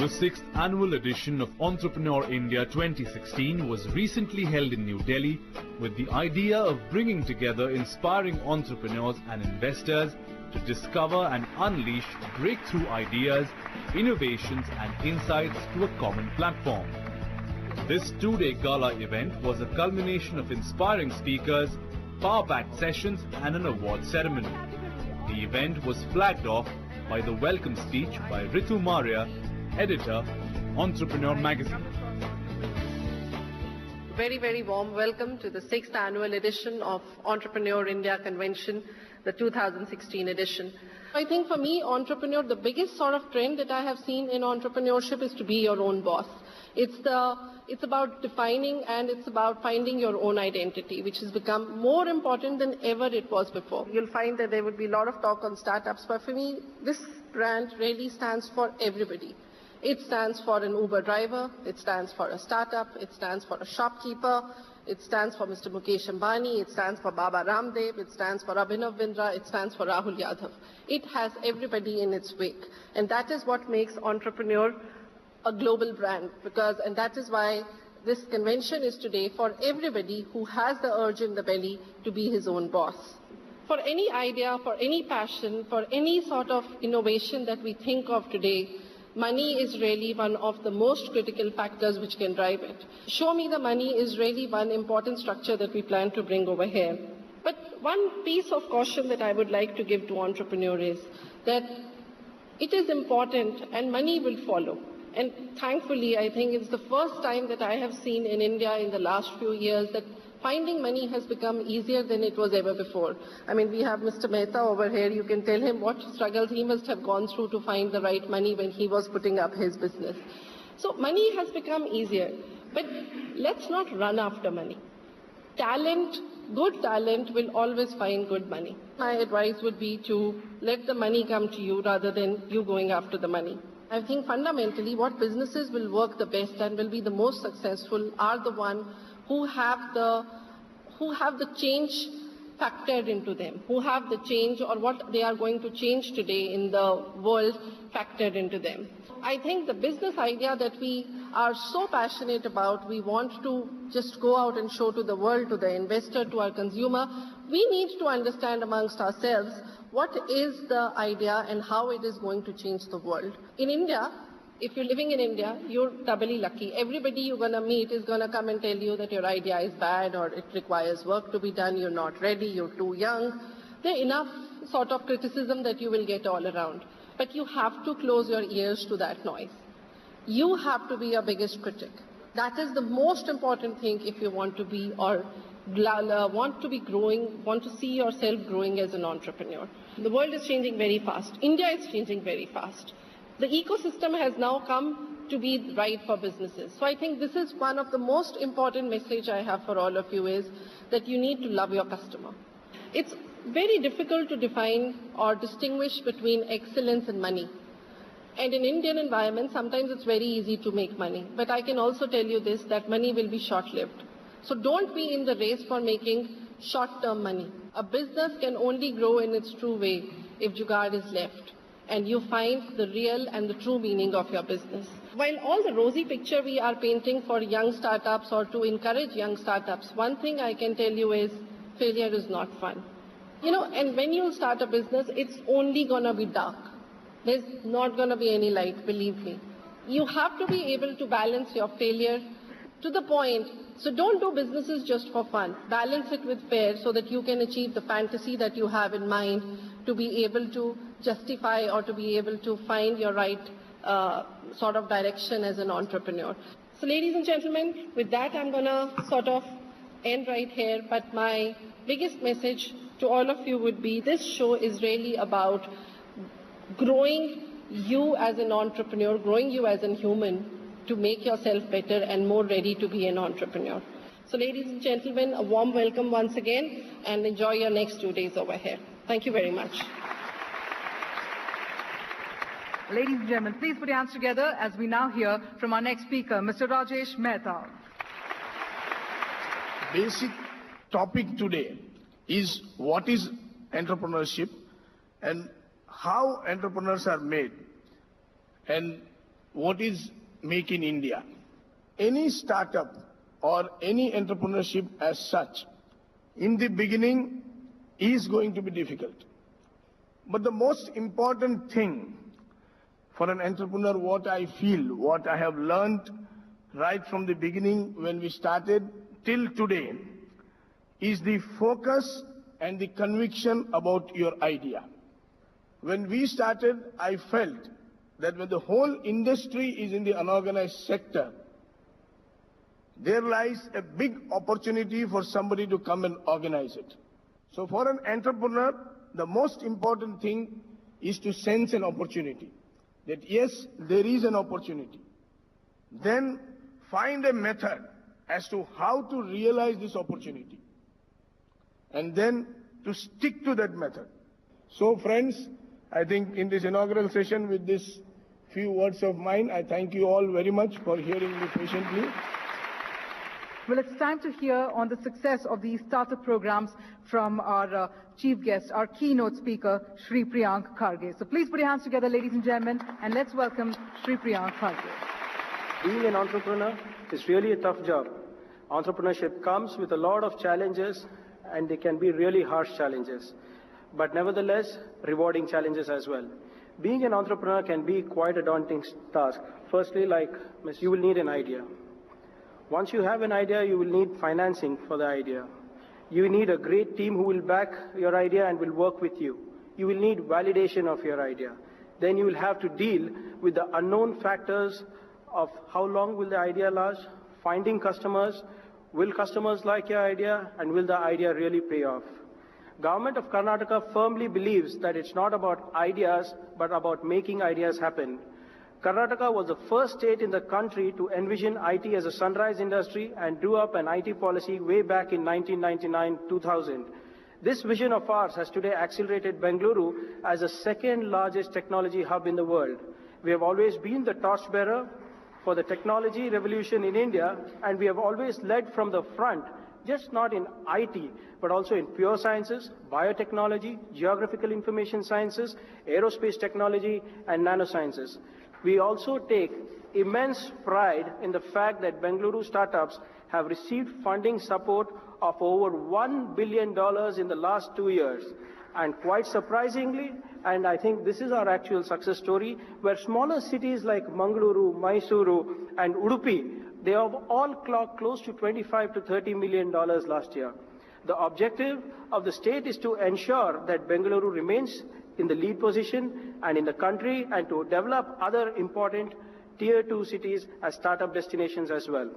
The 6th annual edition of Entrepreneur India 2016 was recently held in New Delhi with the idea of bringing together inspiring entrepreneurs and investors to discover and unleash breakthrough ideas, innovations and insights to a common platform. This two-day gala event was a culmination of inspiring speakers, power-packed sessions and an award ceremony. The event was flagged off by the welcome speech by Ritu Maurya, editor, Entrepreneur magazine. Very, very warm welcome to the 6th annual edition of Entrepreneur India Convention, the 2016 edition. I think for me, entrepreneur, the biggest sort of trend that I have seen in entrepreneurship is to be your own boss. It's about defining and it's about finding your own identity, which has become more important than ever it was before. You'll find that there would be a lot of talk on startups, but for me, this brand really stands for everybody. It stands for an Uber driver, it stands for a startup, it stands for a shopkeeper, it stands for Mr. Mukesh Ambani, it stands for Baba Ramdev, it stands for Abhinav Bindra, it stands for Rahul Yadav. It has everybody in its wake. And that is what makes Entrepreneur a global brand. And that is why this convention is today for everybody who has the urge in the belly to be his own boss. For any idea, for any passion, for any sort of innovation that we think of today, money is really one of the most critical factors which can drive it. Show me the money is really one important structure that we plan to bring over here. But one piece of caution that I would like to give to entrepreneur is that it is important and money will follow. And thankfully, I think it's the first time that I have seen in India in the last few years that finding money has become easier than it was ever before. I mean, we have Mr. Mehta over here. You can tell him what struggles he must have gone through to find the right money when he was putting up his business. So money has become easier. But let's not run after money. Talent, good talent will always find good money. My advice would be to let the money come to you rather than you going after the money. I think fundamentally what businesses will work the best and will be the most successful are the ones who have the change factored into them, who have the change or what they are going to change today in the world factored into them. I think the business idea that we are so passionate about, we want to just go out and show to the world, to the investor, to our consumer, we need to understand amongst ourselves what is the idea and how it is going to change the world. In India, if you're living in India, you're doubly lucky. Everybody you're going to meet is going to come and tell you that your idea is bad or it requires work to be done, you're not ready, you're too young. There are enough sort of criticism that you will get all around. But you have to close your ears to that noise. You have to be your biggest critic. That is the most important thing if you want to be or want to be growing, want to see yourself growing as an entrepreneur. The world is changing very fast. India is changing very fast. The ecosystem has now come to be right for businesses. So I think this is one of the most important message I have for all of you is that you need to love your customer. It's very difficult to define or distinguish between excellence and money. And in Indian environment, sometimes it's very easy to make money. But I can also tell you this, that money will be short-lived. So don't be in the race for making short-term money. A business can only grow in its true way if jugaad is left and you find the real and the true meaning of your business. While all the rosy picture we are painting for young startups or to encourage young startups, one thing I can tell you is failure is not fun. And when you start a business, it's only going to be dark. There's not going to be any light, believe me. You have to be able to balance your failure to the point. So don't do businesses just for fun. Balance it with fair so that you can achieve the fantasy that you have in mind to be able to justify or to be able to find your right sort of direction as an entrepreneur. So ladies and gentlemen, with that I'm going to sort of end right here. But my biggest message to all of you would be this show is really about growing you as an entrepreneur, growing you as a human to make yourself better and more ready to be an entrepreneur. So ladies and gentlemen, a warm welcome once again and enjoy your next 2 days over here. Thank you very much. Ladies and gentlemen, please put your hands together as we now hear from our next speaker, Mr. Rajesh Mehta. Basic topic today is what is entrepreneurship and how entrepreneurs are made. And what is Make in India. Any startup or any entrepreneurship as such, in the beginning, is going to be difficult. But the most important thing for an entrepreneur, what I feel, what I have learned right from the beginning when we started till today, is the focus and the conviction about your idea. When we started, I felt that when the whole industry is in the unorganized sector, there lies a big opportunity for somebody to come and organize it. So for an entrepreneur, the most important thing is to sense an opportunity. That yes, there is an opportunity. Then find a method as to how to realize this opportunity. And then to stick to that method. So friends, I think in this inaugural session with this few words of mine, I thank you all very much for hearing me patiently. Well, it's time to hear on the success of these startup programs from our chief guest, our keynote speaker, Shri Priyank Kharge. So please put your hands together, ladies and gentlemen, and let's welcome Shri Priyank Kharge. Being an entrepreneur is really a tough job. Entrepreneurship comes with a lot of challenges, and they can be really harsh challenges, but nevertheless, rewarding challenges as well. Being an entrepreneur can be quite a daunting task. Firstly, you will need an idea. Once you have an idea, you will need financing for the idea. You need a great team who will back your idea and will work with you. You will need validation of your idea. Then you will have to deal with the unknown factors of how long will the idea last, finding customers, will customers like your idea, and will the idea really pay off? Government of Karnataka firmly believes that it's not about ideas, but about making ideas happen. Karnataka was the first state in the country to envision IT as a sunrise industry and drew up an IT policy way back in 1999-2000. This vision of ours has today accelerated Bengaluru as the second largest technology hub in the world. We have always been the torchbearer for the technology revolution in India, and we have always led from the front, just not in IT, but also in pure sciences, biotechnology, geographical information sciences, aerospace technology, and nanosciences. We also take immense pride in the fact that Bengaluru startups have received funding support of over $1 billion in the last 2 years. And quite surprisingly, and I think this is our actual success story, where smaller cities like Mangaluru, Mysuru, and Udupi, they have all clocked close to $25 to $30 million last year. The objective of the state is to ensure that Bengaluru remains in the lead position and in the country, and to develop other important tier 2 cities as startup destinations as well.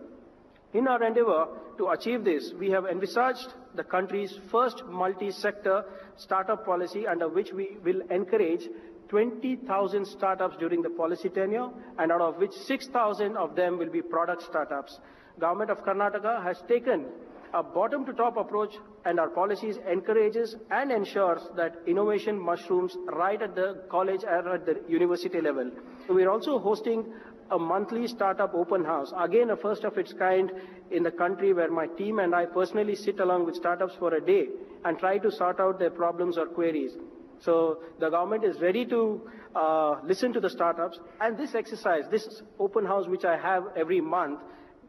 In our endeavor to achieve this, we have envisaged the country's first multi-sector startup policy, under which we will encourage 20,000 startups during the policy tenure, and out of which 6,000 of them will be product startups. Government of Karnataka has taken a bottom-to-top approach, and our policies encourages and ensures that innovation mushrooms right at the college and at the university level. We are also hosting a monthly startup open house, again a first of its kind in the country, where my team and I personally sit along with startups for a day and try to sort out their problems or queries. So the government is ready to listen to the startups, and this exercise, this open house which I have every month,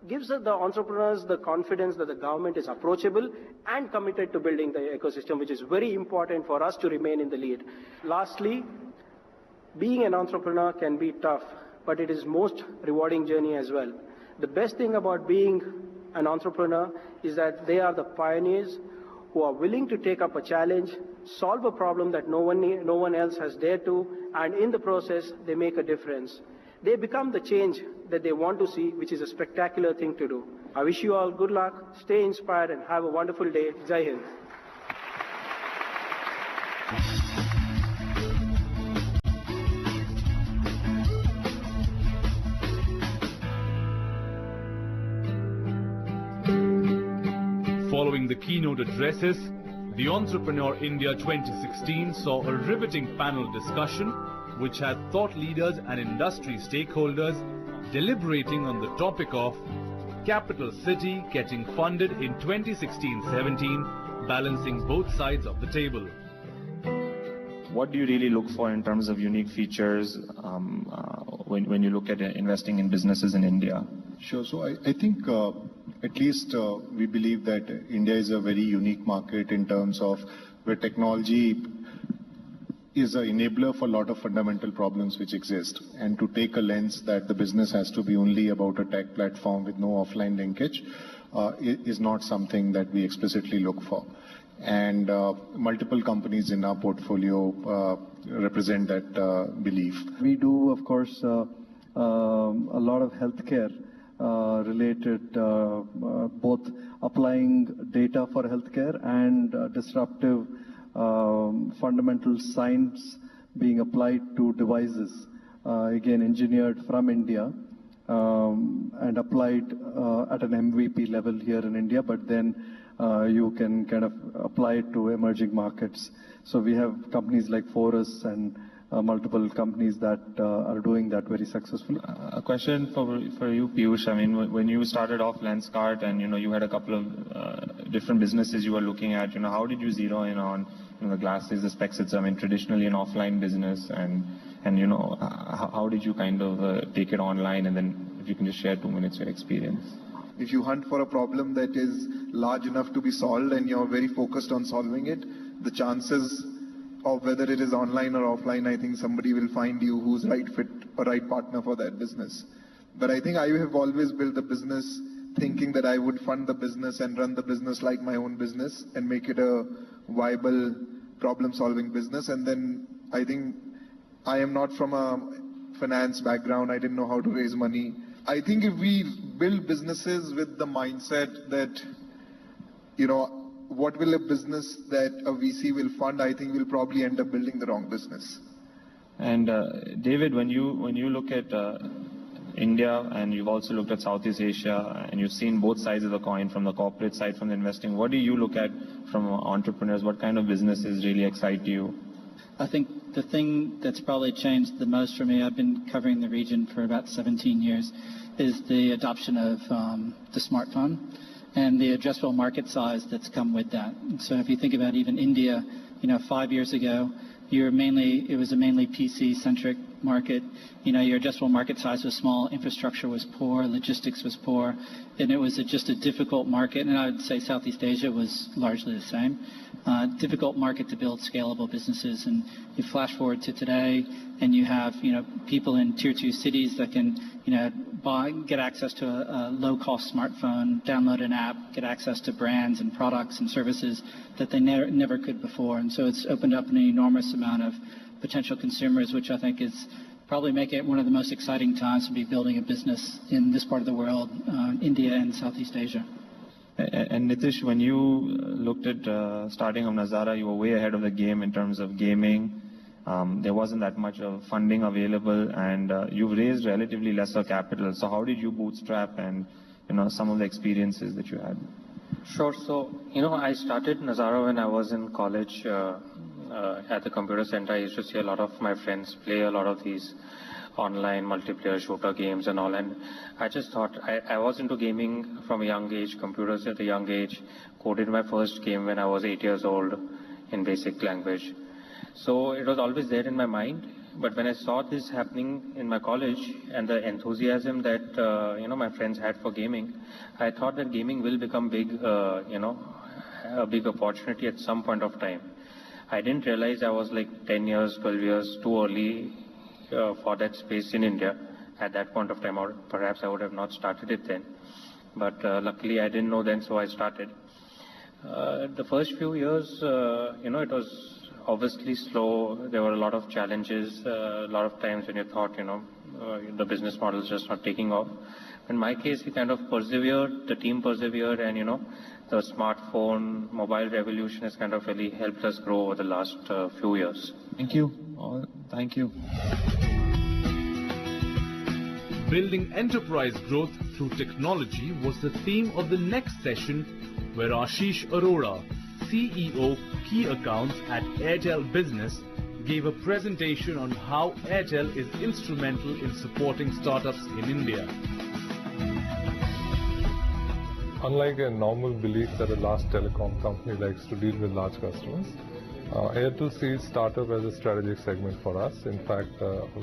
gives the entrepreneurs the confidence that the government is approachable and committed to building the ecosystem, which is very important for us to remain in the lead. Lastly, being an entrepreneur can be tough, but it is most rewarding journey as well. The best thing about being an entrepreneur is that they are the pioneers who are willing to take up a challenge, solve a problem that no one else has dared to, and in the process, they make a difference. They become the change that they want to see, which is a spectacular thing to do. I wish you all good luck, stay inspired, and have a wonderful day. Jai Hind. Following the keynote addresses, the Entrepreneur India 2016 saw a riveting panel discussion which had thought leaders and industry stakeholders deliberating on the topic of Capital City getting funded in 2016-17, balancing both sides of the table. What do you really look for in terms of unique features when you look at investing in businesses in India? Sure. So I think at least we believe that India is a very unique market in terms of where technology is an enabler for a lot of fundamental problems which exist. And to take a lens that the business has to be only about a tech platform with no offline linkage is not something that we explicitly look for. And multiple companies in our portfolio represent that belief. We do, of course, a lot of healthcare related, both applying data for healthcare and disruptive fundamental science being applied to devices, again engineered from India and applied at an MVP level here in India, but then you can kind of apply it to emerging markets. So we have companies like Forus and multiple companies that are doing that very successfully. A question for you, Piyush. I mean, when you started off Lenskart and, you had a couple of different businesses you were looking at, how did you zero in on the glasses, the specs? I mean, traditionally an offline business, and how did you kind of take it online? And then if you can just share 2 minutes your experience. If you hunt for a problem that is large enough to be solved and you're very focused on solving it, the chances of whether it is online or offline, I think somebody will find you who's right fit or right partner for that business. But I think I have always built the business thinking that I would fund the business and run the business like my own business and make it a viable problem-solving business. And then I think I am not from a finance background. I didn't know how to raise money. I think if we build businesses with the mindset that, what will a business that a VC will fund, I think we'll probably end up building the wrong business. And David, when you look at India and you've also looked at Southeast Asia and you've seen both sides of the coin, from the corporate side, from the investing, what do you look at from entrepreneurs? What kind of businesses really excite you? I think the thing that's probably changed the most for me, I've been covering the region for about 17 years, is the adoption of the smartphone and the addressable market size that's come with that. And so if you think about even India, 5 years ago, it was a mainly PC-centric market. Your addressable market size was small, infrastructure was poor, logistics was poor, and it was just a difficult market. And I would say Southeast Asia was largely the same. Difficult market to build scalable businesses. And you flash forward to today, and you have people in tier 2 cities that can get access to a low-cost smartphone, download an app, get access to brands and products and services that they never could before. And so it's opened up an enormous amount of potential consumers, which I think is probably make it one of the most exciting times to be building a business in this part of the world, India and Southeast Asia. And Nitish, when you looked at starting of Nazara, you were way ahead of the game in terms of gaming. There wasn't that much of funding available, and you've raised relatively lesser capital. So how did you bootstrap and some of the experiences that you had? Sure. So, I started Nazara when I was in college at the computer center. I used to see a lot of my friends play a lot of these online multiplayer shooter games and all. And I just thought, I was into gaming from a young age, computers at a young age, coded my first game when I was 8 years old in basic language. So it was always there in my mind. But when I saw this happening in my college and the enthusiasm that, my friends had for gaming, I thought that gaming will become big, a big opportunity at some point of time. I didn't realize I was like 10 years, 12 years too early for that space in India at that point of time, or perhaps I would have not started it then. But luckily I didn't know then, so I started. The first few years, it was obviously slow. There were a lot of challenges, a lot of times when you thought, the business model is just not taking off. In my case, we kind of persevered, the team persevered, and, the smartphone, mobile revolution has kind of really helped us grow over the last few years. Thank you. Thank you. Building enterprise growth through technology was the theme of the next session, where Ashish Arora, CEO, Key Accounts at Airtel Business, gave a presentation on how Airtel is instrumental in supporting startups in India. Unlike a normal belief that a large telecom company likes to deal with large customers, Airtel sees startup as a strategic segment for us. In fact,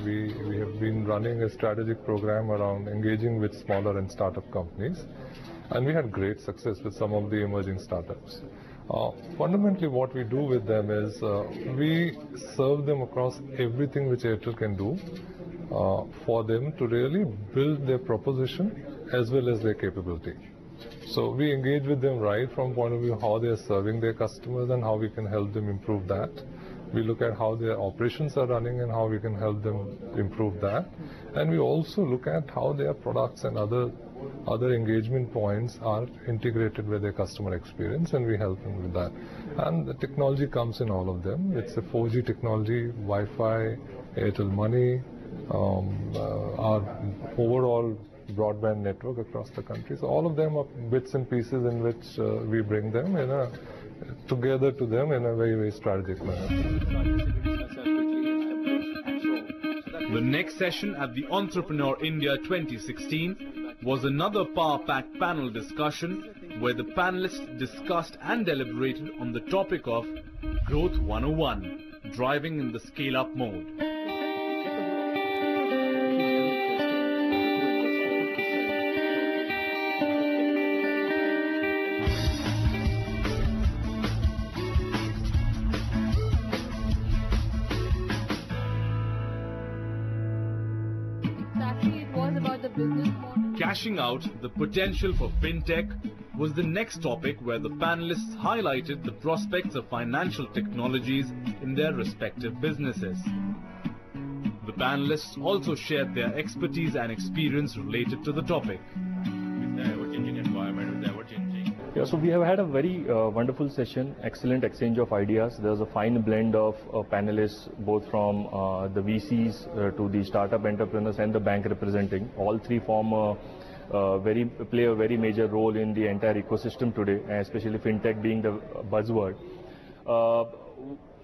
we have been running a strategic program around engaging with smaller and startup companies, and we had great success with some of the emerging startups. Fundamentally, what we do with them is we serve them across everything which Airtel can do for them to really build their proposition as well as their capability. So we engage with them right from point of view how they are serving their customers and how we can help them improve that. We look at how their operations are running and how we can help them improve that. And we also look at how their products and other engagement points are integrated with their customer experience, and we help them with that. And the technology comes in all of them. It's a 4G technology, Wi-Fi, Airtel Money, our overall broadband network across the country. So all of them are bits and pieces in which we bring them together to them in a very, very strategic manner. The next session at the Entrepreneur India 2016 was another power-packed panel discussion where the panelists discussed and deliberated on the topic of Growth 101, driving in the scale-up mode. Cashing out the potential for fintech was the next topic where the panelists highlighted the prospects of financial technologies in their respective businesses. The panelists also shared their expertise and experience related to the topic. With the ever-changing environment, with the ever-changing. Yeah, so we have had a very wonderful session, excellent exchange of ideas. There's a fine blend of panelists, both from the VCs to the startup entrepreneurs and the bank representing. All three form play a very major role in the entire ecosystem today, especially fintech being the buzzword.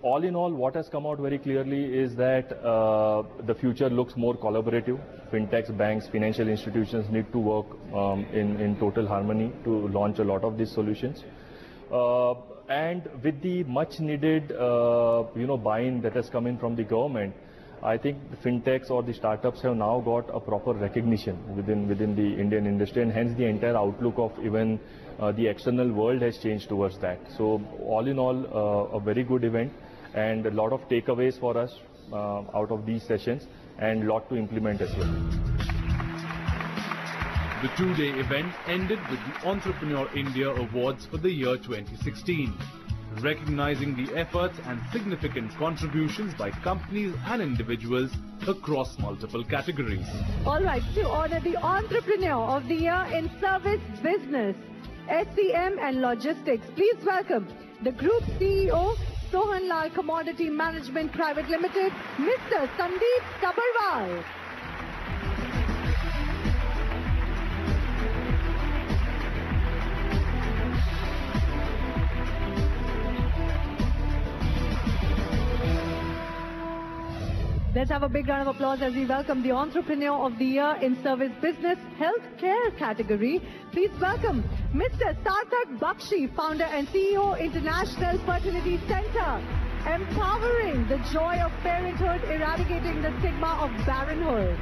All in all, what has come out very clearly is that the future looks more collaborative. Fintechs, banks, financial institutions need to work in total harmony to launch a lot of these solutions. And with the much needed buy-in that has come in from the government, I think the fintechs or the startups have now got a proper recognition within the Indian industry, and hence the entire outlook of even the external world has changed towards that. So all in all, a very good event and a lot of takeaways for us out of these sessions and a lot to implement as well. The two-day event ended with the Entrepreneur India Awards for the year 2016. Recognizing the efforts and significant contributions by companies and individuals across multiple categories. All right, to honor the Entrepreneur of the Year in Service Business, SCM and Logistics, please welcome the Group CEO, Sohanlal Commodity Management Private Limited, Mr. Sandeep Sabharwal. Let's have a big round of applause as we welcome the Entrepreneur of the Year in Service Business Healthcare category. Please welcome Mr. Sarthak Bakshi, founder and CEO, International Fertility Center, empowering the joy of parenthood, eradicating the stigma of barrenhood.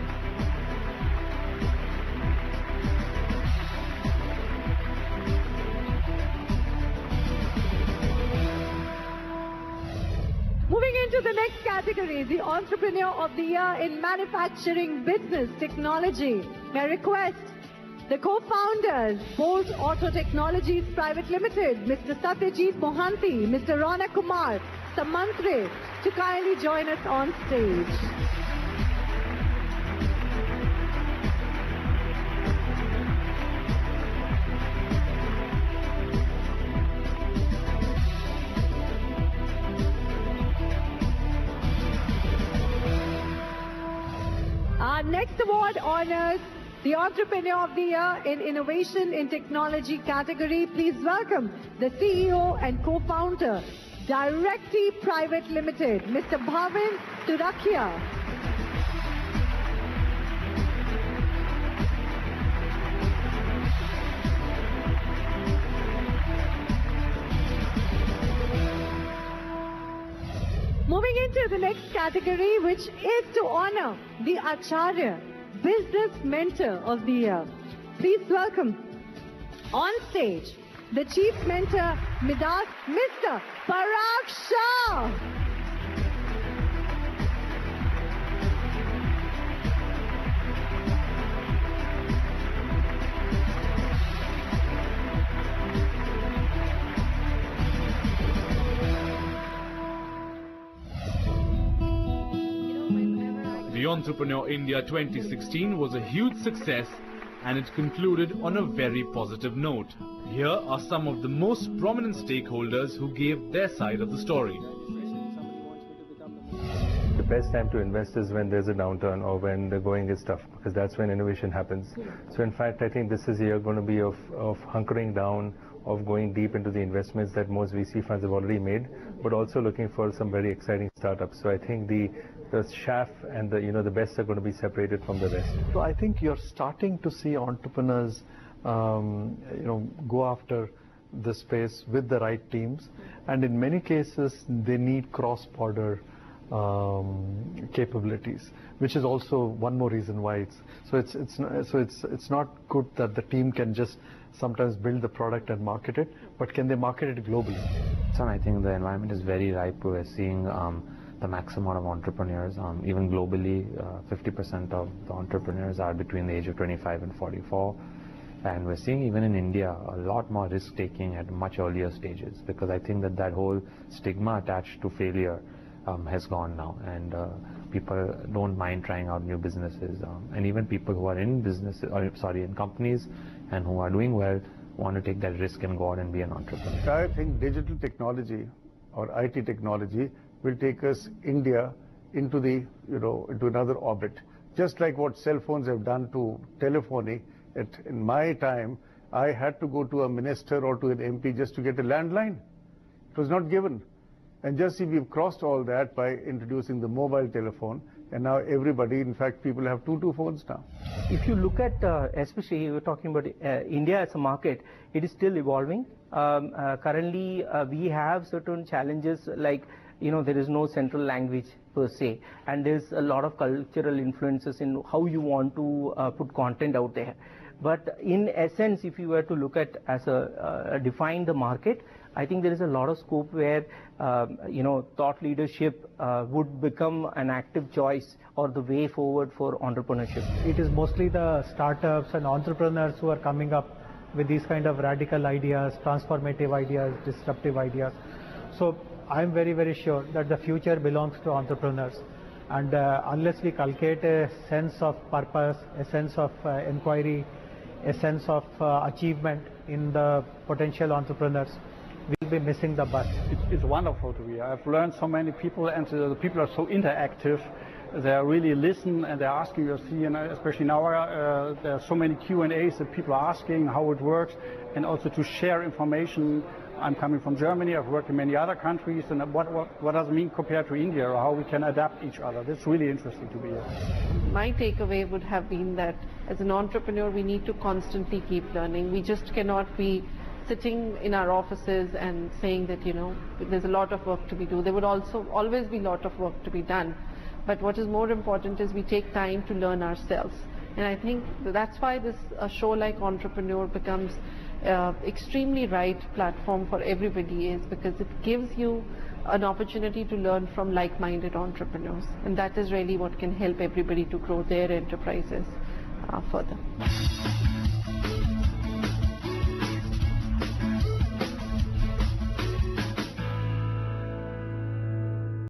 Moving into the next category, the Entrepreneur of the Year in Manufacturing Business Technology. May I request the co-founders, Bolt Auto Technologies Private Limited, Mr. Satyajit Mohanty, Mr. Ronak Kumar Samantre, to kindly join us on stage. Our next award honors the Entrepreneur of the Year in Innovation in Technology category. Please welcome the CEO and co-founder, Directi Private Limited, Mr. Bhavin Turakia. into the next category, which is to honor the Acharya Business Mentor of the Year. Please welcome on stage the Chief Mentor, Mr. Parag Shah. The Entrepreneur India 2016 was a huge success, and it concluded on a very positive note. Here are some of the most prominent stakeholders who gave their side of the story. The best time to invest is when there's a downturn or when the going is tough, because that's when innovation happens. So in fact, I think this is a year going to be of hunkering down, of going deep into the investments that most VC funds have already made, but also looking for some very exciting startups. So I think the chaff and the best are going to be separated from the rest. So I think you're starting to see entrepreneurs go after the space with the right teams, and in many cases they need cross-border capabilities, which is also one more reason why it's not good that the team can just sometimes build the product and market it, but can they market it globally? So I think the environment is very ripe. We're seeing the maximum amount of entrepreneurs, even globally, 50% of the entrepreneurs are between the age of 25 and 44. And we're seeing even in India a lot more risk-taking at much earlier stages, because I think that whole stigma attached to failure has gone now, and people don't mind trying out new businesses, and even people who are in in companies and who are doing well want to take that risk and go out and be an entrepreneur. I think digital technology or IT technology will take us India into into another orbit, just like what cell phones have done to telephony. In my time, I had to go to a minister or to an MP just to get a landline. It was not given. And just see, we've crossed all that by introducing the mobile telephone, and now everybody, in fact, people have two phones now. If you look at, especially you were talking about India as a market, it is still evolving. Currently, we have certain challenges like, there is no central language per se, and there's a lot of cultural influences in how you want to put content out there. But in essence, if you were to look at define the market, I think there is a lot of scope where thought leadership would become an active choice or the way forward for entrepreneurship. It is mostly the startups and entrepreneurs who are coming up with these kind of radical ideas, transformative ideas, disruptive ideas. So I'm very, very sure that the future belongs to entrepreneurs. And unless we cultivate a sense of purpose, a sense of inquiry, a sense of achievement in the potential entrepreneurs, we'll be missing the bus. It's wonderful to be here. I've learned so many people, and the people are so interactive. They really listen, and they're asking you, and especially now there are so many Q&As that people are asking how it works, and also to share information. I'm coming from Germany, I've worked in many other countries, and what does it mean compared to India, or how we can adapt each other. That's really interesting to be here. My takeaway would have been that as an entrepreneur, we need to constantly keep learning. We just cannot be sitting in our offices and saying that, there's a lot of work to be done. There would also always be a lot of work to be done. But what is more important is we take time to learn ourselves. And I think that's why a show like Entrepreneur becomes extremely right platform for everybody, is because it gives you an opportunity to learn from like-minded entrepreneurs. And that is really what can help everybody to grow their enterprises further.